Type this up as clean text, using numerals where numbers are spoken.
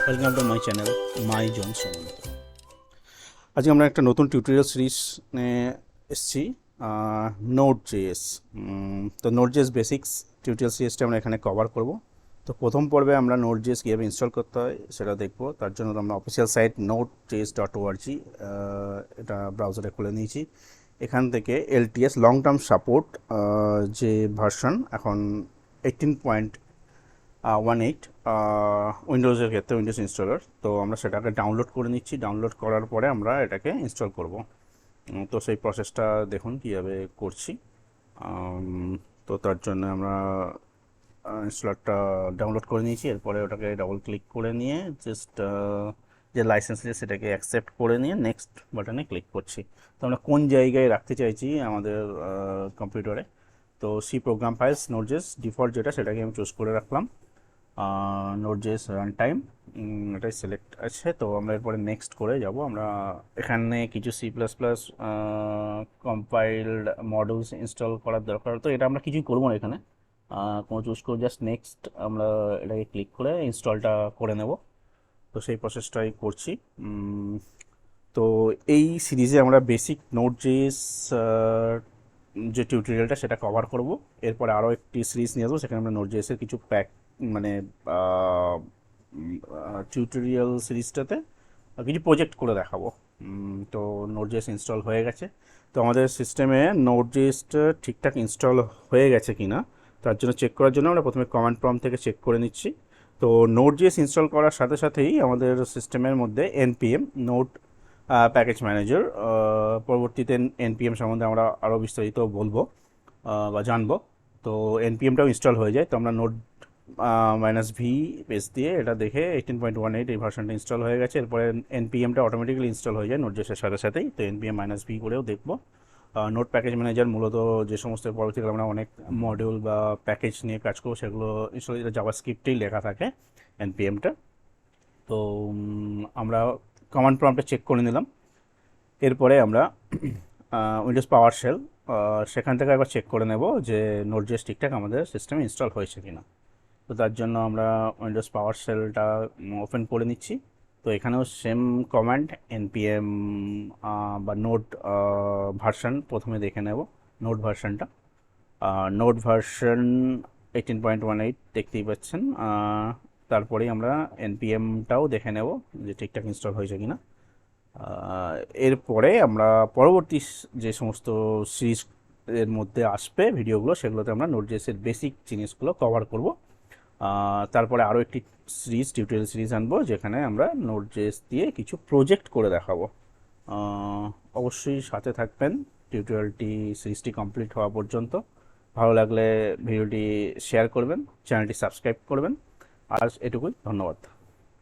Welcome to my channel my জন সুমন্ত। আজকে আমরা একটা নতুন টিউটোরিয়াল সিরিজ নিয়ে এসেছি, Node.js। তো Node.js বেসিক্স টিউটোরিয়াল সিরিজটা আমরা এখানে কভার করব। তো প্রথম পর্বে আমরা Node.js কীভাবে ইনস্টল করতে হয় সেটা দেখব। তার জন্য আমরা অফিসিয়াল সাইট node.js.org এটা ব্রাউজারে খুলে নিয়েছি। এখান থেকে LTS লং টার্ম সাপোর্ট যে ভার্সন এখন 18.18 উইন্ডোজের ক্ষেত্রে উইন্ডোজ ইনস্টলার, তো আমরা সেটাকে ডাউনলোড করে নিচ্ছি। ডাউনলোড করার পরে আমরা এটাকে ইনস্টল করব। তো সেই প্রসেসটা দেখুন কীভাবে করছি। তো তার জন্য আমরা ইনস্টলারটা ডাউনলোড করে নিয়েছি। এরপরে ওটাকে ডাবল ক্লিক করে নিয়ে জাস্ট যে লাইসেন্স আছে সেটাকে অ্যাকসেপ্ট করে নিয়ে নেক্সট বাটনে ক্লিক করছি। তো আমরা কোন জায়গায় রাখতে চাইছি আমাদের কম্পিউটারে, তো C program files Node.js default যেটা সেটাকে আমি চুজ করে রাখলাম। Node.js রানটাইম এটাই সিলেক্ট আছে। তো আমরা এরপরে নেক্সট করে যাব। আমরা এখানে কিছু C++ কম্পাইলড মডিউলস ইনস্টল করার দরকার, তো এটা আমরা কিছুই করবো না এখানে, কোনো চুজ করে জাস্ট নেক্সট আমরা এটাকে ক্লিক করে ইনস্টলটা করে নেব। তো সেই প্রসেসটাই করছি। তো এই সিরিজে আমরা বেসিক Node.js যে টিউটোরিয়ালটা সেটা কভার করব। এরপরে আরও একটি সিরিজ নিয়ে আসবো, সেখানে আমরা Node.js এর কিছু মানে টিউটোরিয়াল সিরিজটাতে কিছু প্রজেক্ট করে দেখাবো। তো Node.js ইনস্টল হয়ে গেছে। তো আমাদের সিস্টেমে Node.jsটা ঠিকঠাক ইনস্টল হয়ে গেছে কিনা তার জন্য চেক করার জন্য আমরা প্রথমে কমান্ড প্রম্পট থেকে চেক করে নিচ্ছি। তো Node.js ইনস্টল করার সাথে সাথেই আমাদের সিস্টেমের মধ্যে npm নোড প্যাকেজ ম্যানেজার, পরবর্তীতে npm সম্বন্ধে আমরা আরও বিস্তারিত বলবো বা জানবো। তো npmটাও ইনস্টল হয়ে যায়। তো আমরা নোড -v পেজ দিয়ে এটা দেখে 18.18 এই ভার্সনটা ইনস্টল হয়ে গেছে। এরপরে npmটা অটোমেটিক্যালি ইনস্টল হয়ে যায় Node.js এর সাথে সাথেই। তো npm -v করেও দেখবো। নোড প্যাকেজ ম্যানেজার মূলত যে সমস্ত পরবর্তীকালে আমরা অনেক মডিউল বা প্যাকেজ নিয়ে কাজ করবো সেগুলো ইনস্টল জাভাস্ক্রিপ্টেই লেখা থাকে npmটা। তো আমরা কমান্ড প্রম্পটে চেক করে নিলাম। এরপরে আমরা উইন্ডোজ পাওয়ার শেল সেখান থেকে একবার চেক করে নেব যে Node.js ঠিকঠাক আমাদের সিস্টেমে ইনস্টল হয়েছে কিনা। তো তার জন্য আমরা উইন্ডোজ পাওয়ার শেলটা ওপেন করে নিচ্ছি। তো এখানেও সেম কমান্ড npm বা নোড ভার্সন প্রথমে দেখে নেব, নোড ভার্সনটা। নোড ভার্সন 18.18 দেখতেই পাচ্ছেন। তারপরেই আমরা npmটাও দেখে নেব যে ঠিকঠাক ইনস্টল হয়েছে কিনা। এরপরে আমরা পরবর্তী যে সমস্ত সিরিজ এর মধ্যে আসবে ভিডিওগুলো সেগুলোতে আমরা Node.js এর বেসিক জিনিসগুলো কভার করব। তারপরে আরও একটি টিউটোরিয়াল সিরিজ আনবো যেখানে আমরা Node.js দিয়ে কিছু প্রজেক্ট করে দেখাবো। অবশ্যই সাথে থাকবেন টিউটোরিয়ালটি সিরিজটি কমপ্লিট হওয়া পর্যন্ত। ভালো লাগলে ভিডিওটি শেয়ার করবেন, চ্যানেলটি সাবস্ক্রাইব করবেন। আজ এটুকুই, ধন্যবাদ।